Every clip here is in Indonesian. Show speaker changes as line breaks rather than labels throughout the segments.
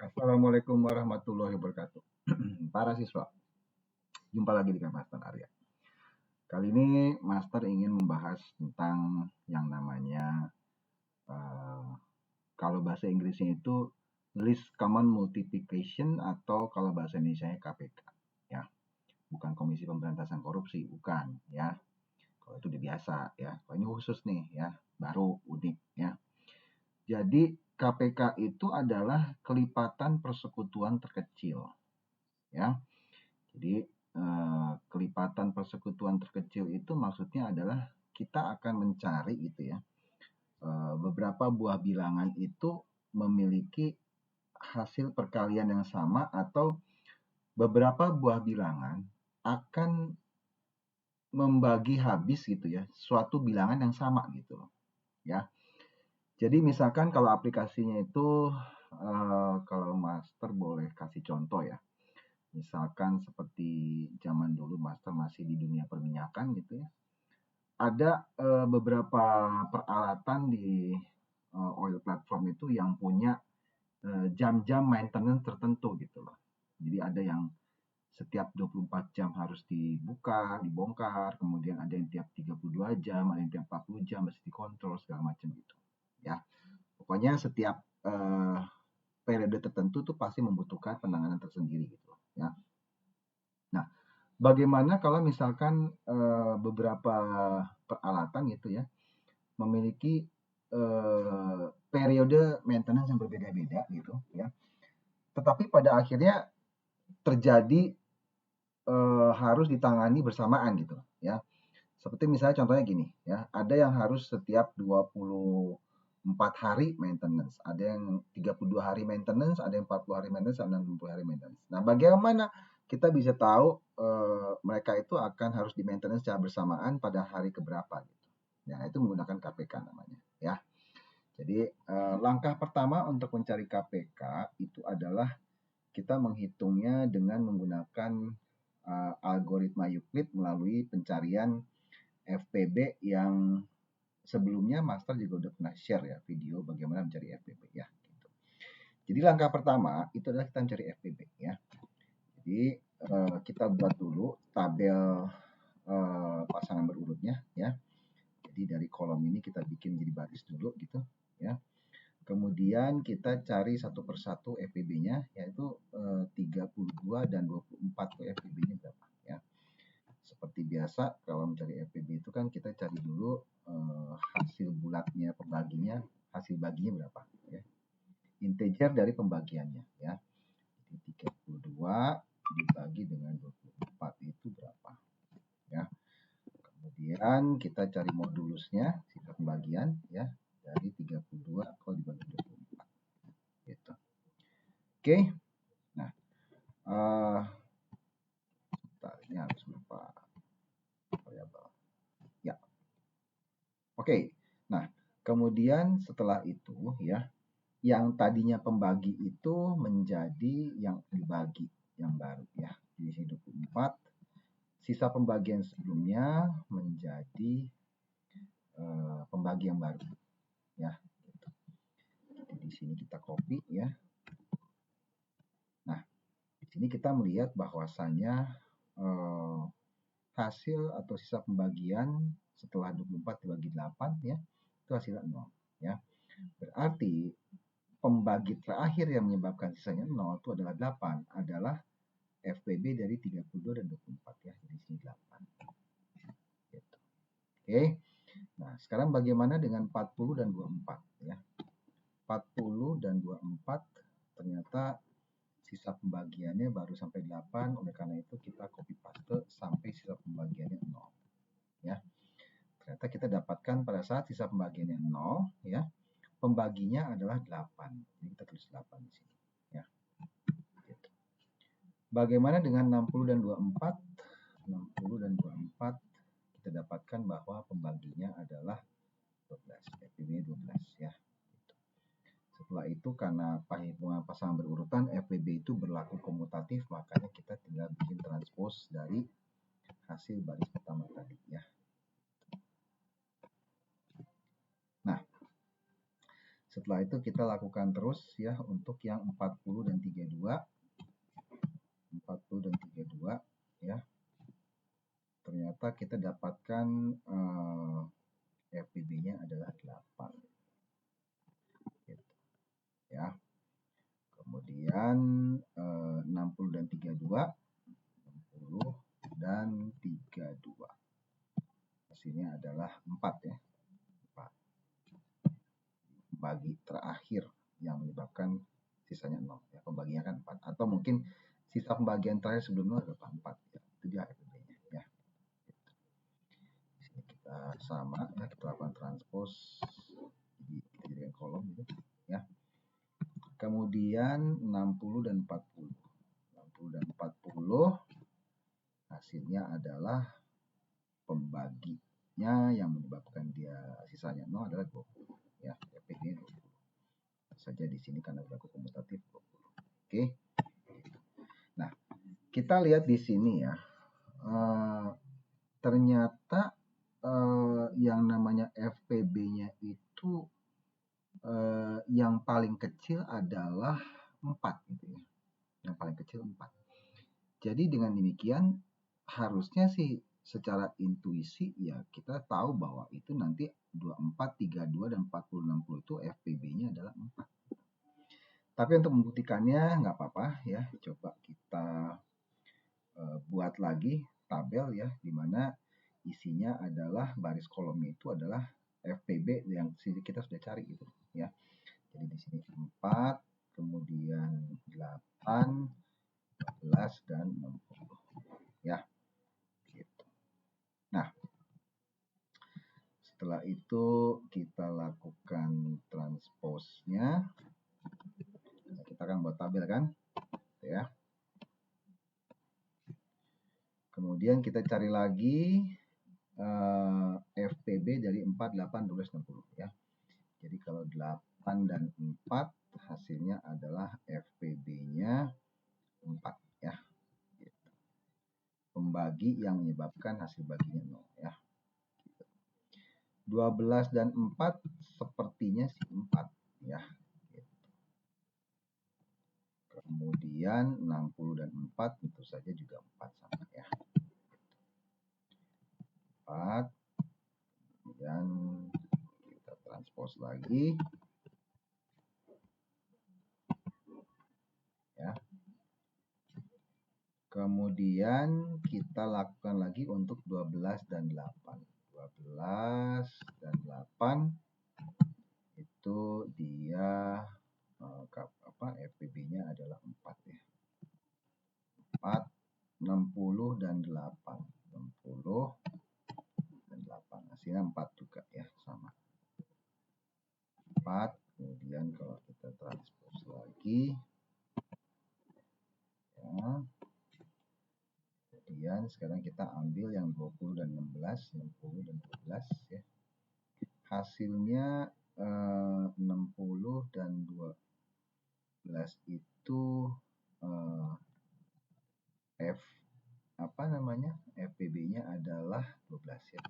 Assalamualaikum warahmatullahi wabarakatuh. Para siswa, jumpa lagi dengan Master Arya. Kali ini Master ingin membahas tentang yang namanya kalau bahasa Inggrisnya itu Least Common Multiplication atau kalau bahasa Indonesianya KPK. Ya, bukan Komisi Pemberantasan Korupsi, bukan. Ya, kalau itu udah biasa. Ya, kalau ini khusus nih, ya, baru unik. Ya. Jadi KPK itu adalah kelipatan persekutuan terkecil. Ya, jadi kelipatan persekutuan terkecil itu maksudnya adalah kita akan mencari gitu ya, beberapa buah bilangan itu memiliki hasil perkalian yang sama atau beberapa buah bilangan akan membagi habis gitu ya suatu bilangan yang sama gitu loh ya. Jadi misalkan kalau aplikasinya itu kalau Master boleh kasih contoh ya. Misalkan seperti zaman dulu Master masih di dunia perminyakan gitu ya. Ada beberapa peralatan di oil platform itu yang punya jam-jam maintenance tertentu gitu loh. Jadi ada yang setiap 24 jam harus dibuka, dibongkar, kemudian ada yang tiap 32 jam, ada yang tiap 40 jam harus dikontrol segala macam gitu. Ya. Pokoknya setiap periode tertentu tuh pasti membutuhkan penanganan tersendiri gitu loh, ya. Nah, bagaimana kalau misalkan beberapa peralatan gitu ya memiliki periode maintenance yang berbeda-beda gitu ya, tetapi pada akhirnya terjadi harus ditangani bersamaan gitu ya. Seperti misalnya contohnya gini ya, ada yang harus setiap 24 hari maintenance, ada yang 32 hari maintenance, ada yang 40 hari maintenance, ada yang 60 hari maintenance. Nah, bagaimana kita bisa tahu mereka itu akan harus di maintenance secara bersamaan pada hari keberapa gitu. Nah, itu menggunakan KPK namanya ya. Jadi langkah pertama untuk mencari KPK itu adalah kita menghitungnya dengan menggunakan algoritma Euclid melalui pencarian FPB yang sebelumnya Master juga udah pernah share ya video bagaimana mencari FPB ya. Gitu. Jadi langkah pertama itu adalah kita mencari FPB ya. Jadi kita buat dulu tabel pasangan berurutnya ya. Jadi dari kolom ini kita bikin jadi baris dulu gitu ya. Kemudian kita cari satu persatu FPB-nya yaitu 32 dan 24 tuh FPB-nya berapa ya. Seperti biasa kalau mencari FPB itu kan kita cari dulu hasil bulatnya pembaginya, hasil baginya berapa ya. Integer dari pembagiannya ya. Jadi 32 dibagi dengan 24 itu berapa ya. Kemudian kita cari modulusnya, sifat pembagian ya, dari 32 kalau dibagi 24 gitu. Oke. Nah, ini harus lupa variabel. Ya. Oke. Nah, kemudian setelah itu ya, yang tadinya pembagi itu menjadi yang dibagi yang baru ya. Di sini 24. Sisa pembagian sebelumnya menjadi pembagi yang baru ya. Gitu. Jadi di sini kita copy ya. Nah, di sini kita melihat bahwasanya hasil atau sisa pembagian setelah 24 dibagi 8 ya, itu hasilnya 0 ya. Berarti pembagi terakhir yang menyebabkan sisanya 0 itu adalah 8 adalah FPB dari 32 dan 24 ya. Jadi sini 8. Gitu. Oke. Nah, sekarang bagaimana dengan 40 dan 24 ya. 40 dan 24 ternyata sisa pembagiannya baru sampai 8, oleh karena itu kita copy paste sampai sisa pembagiannya 0 ya. Ternyata kita dapatkan pada saat sisa pembagiannya 0 ya, pembaginya adalah 8. Jadi kita tulis 8 di sini ya. Gitu. Bagaimana dengan 60 dan 24? 60 dan 24 kita dapatkan bahwa pembaginya adalah 12. FPB-nya 12 ya. Setelah itu karena perhitungan pasangan berurutan FPB itu berlaku komutatif, makanya kita tinggal bikin transpose dari hasil baris pertama tadi ya. Nah, Setelah itu kita lakukan terus ya untuk yang 40 dan 32. 40 dan 32 ya. Ternyata kita dapatkan FPB-nya adalah 8. Gitu, ya. Kemudian 60 dan 32, 60 dan 32. Hasilnya adalah 4 ya. 4. Bagi terakhir yang menyebabkan sisanya 0 ya. Pembagiannya kan 4 atau mungkin sisa pembagian terakhir sebelum 0 adalah 4 ya. Itu dia FPB-nya ya. Di sini kita sama ya, kita lakukan transpose. Jadi kita jadikan kolom gitu ya. Kemudian 60 dan 40. 60 dan 40 hasilnya adalah pembaginya yang menyebabkan dia sisanya 0 adalah 20 ya. FPB 20. Saja di sini karena berlaku komutatif 20. Oke. Nah, kita lihat di sini ya. Ternyata yang namanya FPB-nya itu yang paling kecil adalah 4 gitu ya. Yang paling kecil 4. Jadi dengan demikian harusnya sih secara intuisi ya kita tahu bahwa itu nanti 24, 32 dan 40, 60 itu FPB-nya adalah 4. Tapi untuk membuktikannya nggak apa-apa ya, coba kita buat lagi tabel ya, di mana isinya adalah baris kolomnya itu adalah FPB yang kita sudah cari gitu ya. Jadi di sini 4, kemudian 8, 12 dan 60 ya. Gitu. Nah, setelah itu kita lakukan transpose-nya. Kita akan buat tabel kan? Ya. Kemudian kita cari lagi FPB dari 4, 8, 12, 60 ya. Jadi kalau 8 dan 4 hasilnya adalah FPB-nya 4 ya. Gitu. Pembagi yang menyebabkan hasil baginya 0 ya. Gitu. 12 dan 4 sepertinya sih 4 ya. Gitu. Kemudian 60 dan 4 tentu saja juga 4 sama ya. 4. Kemudian kita transpose lagi. Ya. Kemudian kita lakukan lagi untuk 12 dan 8. 12 dan 8 itu dia FPB-nya adalah 4 ya. 4, 60 dan 8. 60 dan 8. Hasilnya 4 juga ya, sama. 4, kemudian kalau kita transpose lagi ya. Kemudian sekarang kita ambil yang 20 dan 16, 60 dan 12 ya. Hasilnya 60 dan 12 itu FPB-nya adalah 12 ya.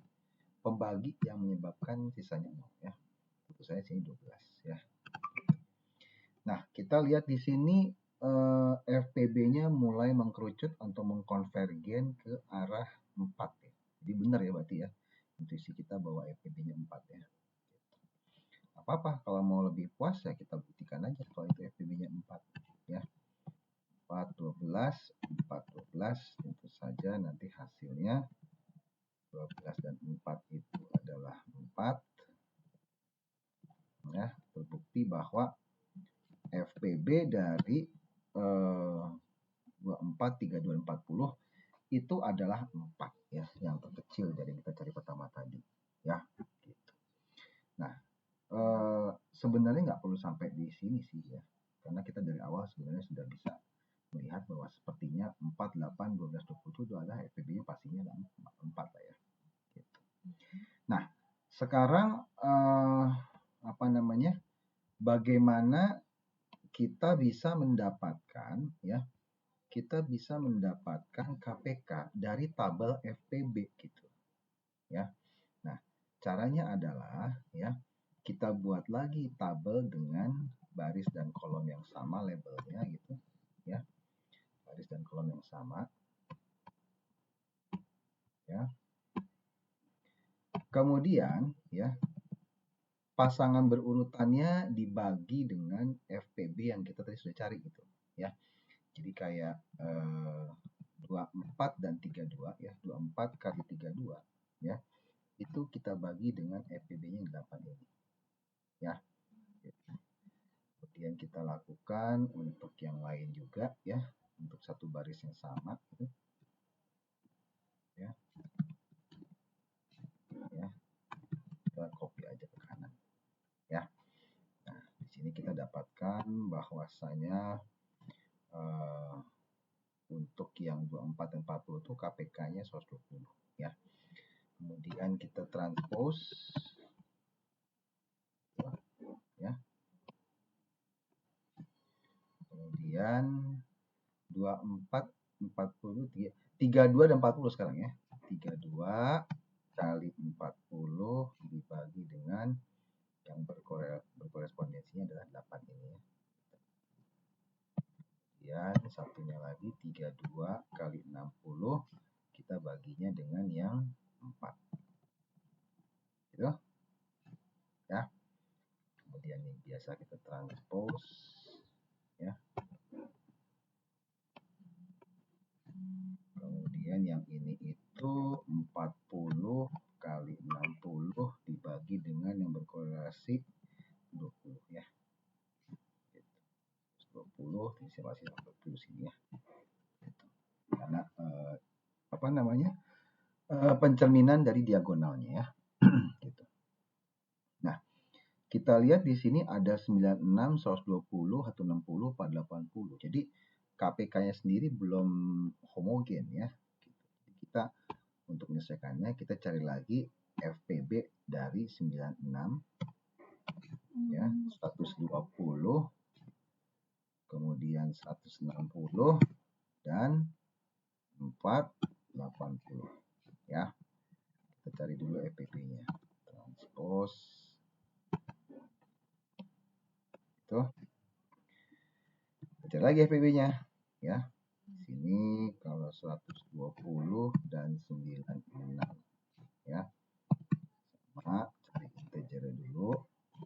Pembagi yang menyebabkan sisanya 0 ya. Tentu saja sini 12 ya. Nah, kita lihat di sini FPB-nya mulai mengkerucut atau mengkonvergen ke arah 4 ya. Jadi benar ya berarti ya. Intuisi kita bahwa FPB-nya 4 ya. Apa-apa, kalau mau lebih puas ya kita buktikan aja kalau itu FPB-nya 4 ya. 4, 12, 4, 12, tentu saja nanti hasilnya 12 dan 4 itu adalah 4 ya. Terbukti bahwa FPB dari 24, 32, 40 itu adalah 4 ya, yang terkecil dari kita cari pertama tadi ya. Gitu. Nah, sebenarnya nggak perlu sampai di sini sih ya, karena kita dari awal sebenarnya sudah bisa melihat bahwa sepertinya 4, 8, 12, 20 itu adalah FPB-nya pastinya 4 lah ya. Gitu. Nah, sekarang bagaimana kita bisa mendapatkan ya, kita bisa mendapatkan KPK dari tabel FPB gitu ya. Nah, caranya adalah ya, kita buat lagi tabel dengan baris dan kolom yang sama labelnya gitu ya, baris dan kolom yang sama ya. Kemudian ya, pasangan berurutannya dibagi dengan FPB yang kita tadi sudah cari gitu ya. Jadi kayak 24 dan 32 ya, 24 kali 32 ya, itu kita bagi dengan FPB-nya 8 ini ya. Kemudian kita lakukan untuk yang lain juga ya, untuk satu baris yang sama gitu ya. Ya, kita copy aja ke kanan ya. Nah, di sini kita dapatkan bahwasanya untuk yang 24 dan 40 itu KPK-nya 120 ya. Kemudian kita transpose ya. Kemudian 24, 40, 32 dan 40 sekarang ya. 32 kali 40 dibagi dengan yang berkorespondensinya adalah 8 ini ya. Kemudian satunya lagi 32 kali 60 kita baginya dengan yang 4 gitu ya. Kemudian yang biasa kita transpose ya. Kemudian yang ini itu 40 kali 60 dibagi dengan yang berkorelasi 20 ya. 20 masih 20 sini ya. Karena apa namanya? Pencerminan dari diagonalnya ya. Gitu. Nah, kita lihat di sini ada 96, 120, 160, 480. Jadi KPK-nya sendiri belum homogen ya. Kita untuk menyelesaikannya kita cari lagi FPB dari 96 ya, 120, kemudian 160 dan 480 ya. Kita cari dulu FPB-nya. Transpose itu. Kita cari lagi FPB-nya ya. Sini kalau 120 dan 96 ya. Sama cari integer dulu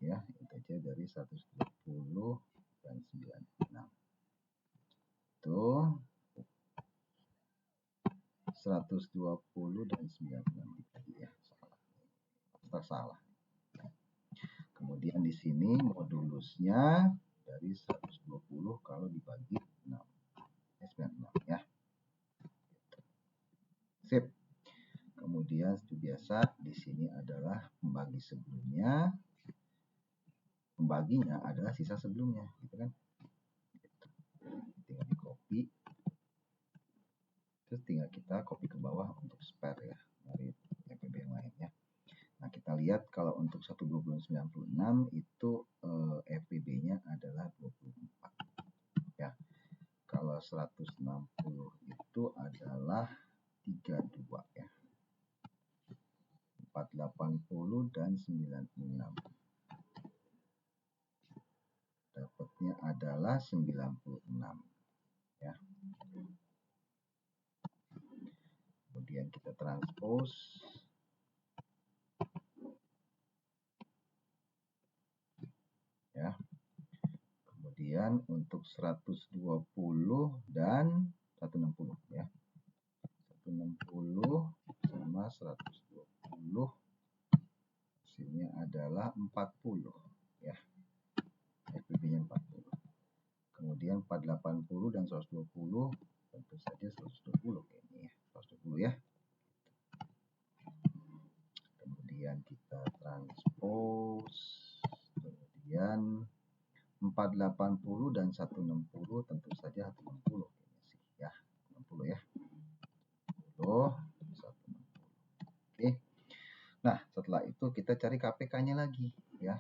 ya, integer dari 120 dan 96. Itu 120 dan 96 tadi ya, salah. Kemudian di sini modulusnya dari 120 kalau dibagi 6. 96 ya. Sip. Kemudian seperti biasa di sini adalah pembagi sebelumnya. Pembaginya adalah sisa sebelumnya, gitu kan? Tinggal di copy. Terus tinggal kita copy ke bawah untuk spare ya, dari FPB yang lainnya. Nah, kita lihat kalau untuk 12096 itu FPB-nya adalah 24 ya. Kalau 160 itu adalah 32 ya. 480 dan 96. Dapatnya adalah 96 ya. Kemudian kita transpose ya. Kemudian untuk 120 dan 160 ya. 160 sama 120 hasilnya adalah 40 ya. FPB-nya 40. Kemudian 480 dan 120 tentu saja 120 kayaknya ya. 120 ya. Kemudian kita transpose. Kemudian 480 dan 160 tentu saja 160 kayaknya sih ya. 60 ya. 160. Oke. Nah, setelah itu kita cari KPK-nya lagi ya.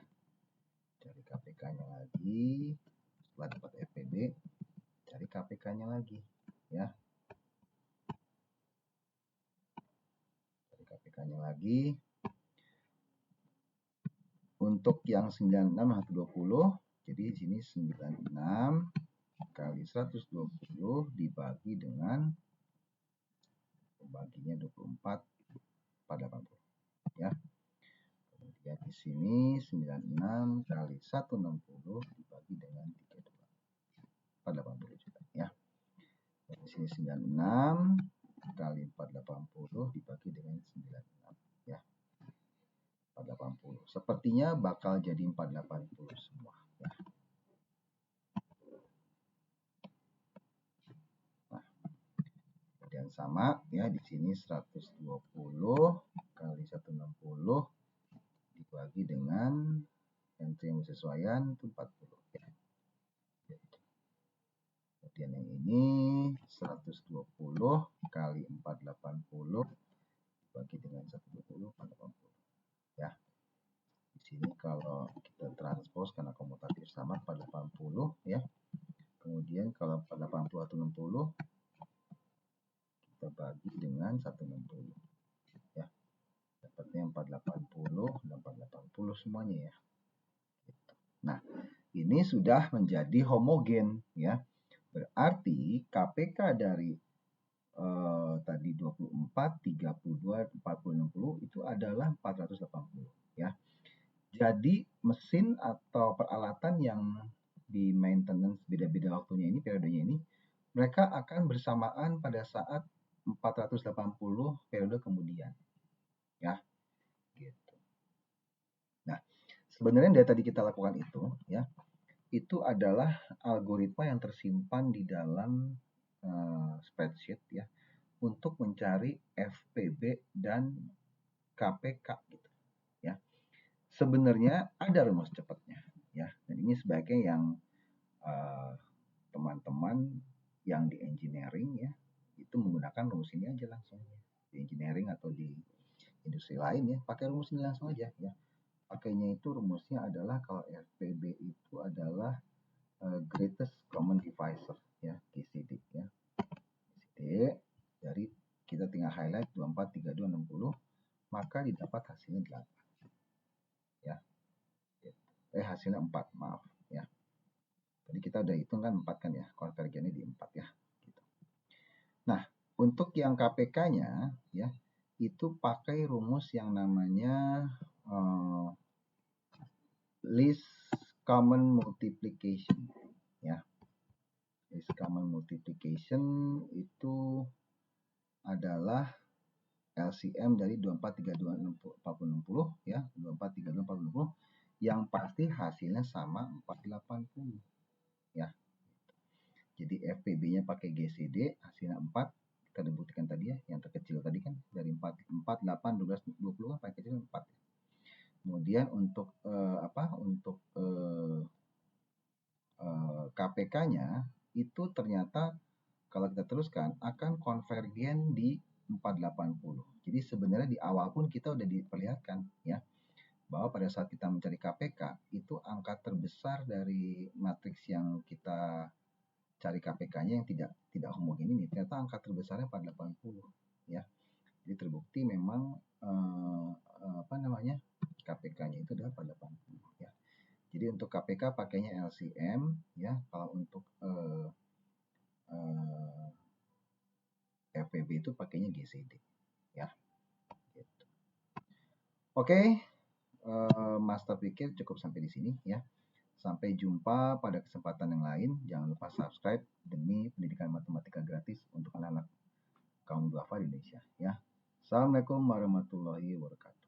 Cari KPK-nya lagi. Setelah dapat FPB, cari KPK-nya lagi ya. Cari KPK-nya lagi. untuk yang 96 120, jadi di sini 96 kali 120 dibagi dengan baginya 24 pada 80 ya. Kemudian di sini 96 kali 160 dibagi dengan 32 pada 80 juga ya. Dan di sini 96 kali 480 dibagi dengan 96 ya. 480. Sepertinya bakal jadi 480 semua ya. Nah, kemudian sama ya, di sini 120 kali 160 dibagi dengan entry yang bersesuaian itu 40 ya. Kemudian yang ini 120 kali 480 dibagi dengan 120 pada 80 ya. Di sini kalau kita transpose karena komutatif sama 480 ya. Kemudian kalau 480 atau 60 kita bagi dengan 160 ya. Dapatnya 480 dan 480 semuanya ya. Nah, ini sudah menjadi homogen ya. Berarti KPK dari tadi 24, 32, 40, 60 itu adalah 480 ya. Jadi mesin atau peralatan yang di maintenance beda-beda waktunya ini, periodenya ini, mereka akan bersamaan pada saat 480 periode kemudian. Ya. Gitu. Nah, sebenarnya dari tadi kita lakukan itu ya, itu adalah algoritma yang tersimpan di dalam spreadsheet ya, untuk mencari FPB dan KPK gitu ya. Sebenarnya ada rumus cepatnya ya, dan ini sebaiknya yang teman-teman yang di engineering ya, itu menggunakan rumus ini aja langsung ya. Di engineering atau di industri lain ya, pakai rumus ini langsung aja ya. Pakainya itu rumusnya adalah kalau FPB itu adalah greatest common divisor ya, GCD ya. GCD dari kita tinggal highlight 24, 32, 60, maka didapat hasilnya 8 ya. Hasilnya 4, maaf ya. Tadi kita udah hitung kan 4 kan ya, konvergennya di 4 ya gitu. Nah, untuk yang KPK-nya ya, itu pakai rumus yang namanya least common multiplication ya. Least common multiplication itu adalah LCM dari 24, 32, 40, 60 ya, 24, 32, 40, 60 yang pasti hasilnya sama 480 ya. Jadi FPB-nya pakai GCD, hasilnya 4, kita udah buktikan tadi ya, yang terkecil tadi kan dari 4, 8, 12, 20 kan paling kecil 4. Kemudian untuk KPK-nya itu ternyata kalau kita teruskan akan konvergen di 480. Jadi sebenarnya di awal pun kita udah diperlihatkan ya, bahwa pada saat kita mencari KPK itu angka terbesar dari matriks yang kita cari KPK-nya yang tidak homogen ini, ternyata angka terbesarnya 480 ya. Jadi terbukti memang KPK-nya itu adalah 480 ya. Jadi untuk KPK pakainya LCM ya, kalau untuk FPB itu pakainya GCD ya. Gitu. Oke, master pikir cukup sampai di sini ya. Sampai jumpa pada kesempatan yang lain. Jangan lupa subscribe demi pendidikan matematika gratis untuk anak-anak kaum duafa di Indonesia ya. Assalamualaikum warahmatullahi wabarakatuh.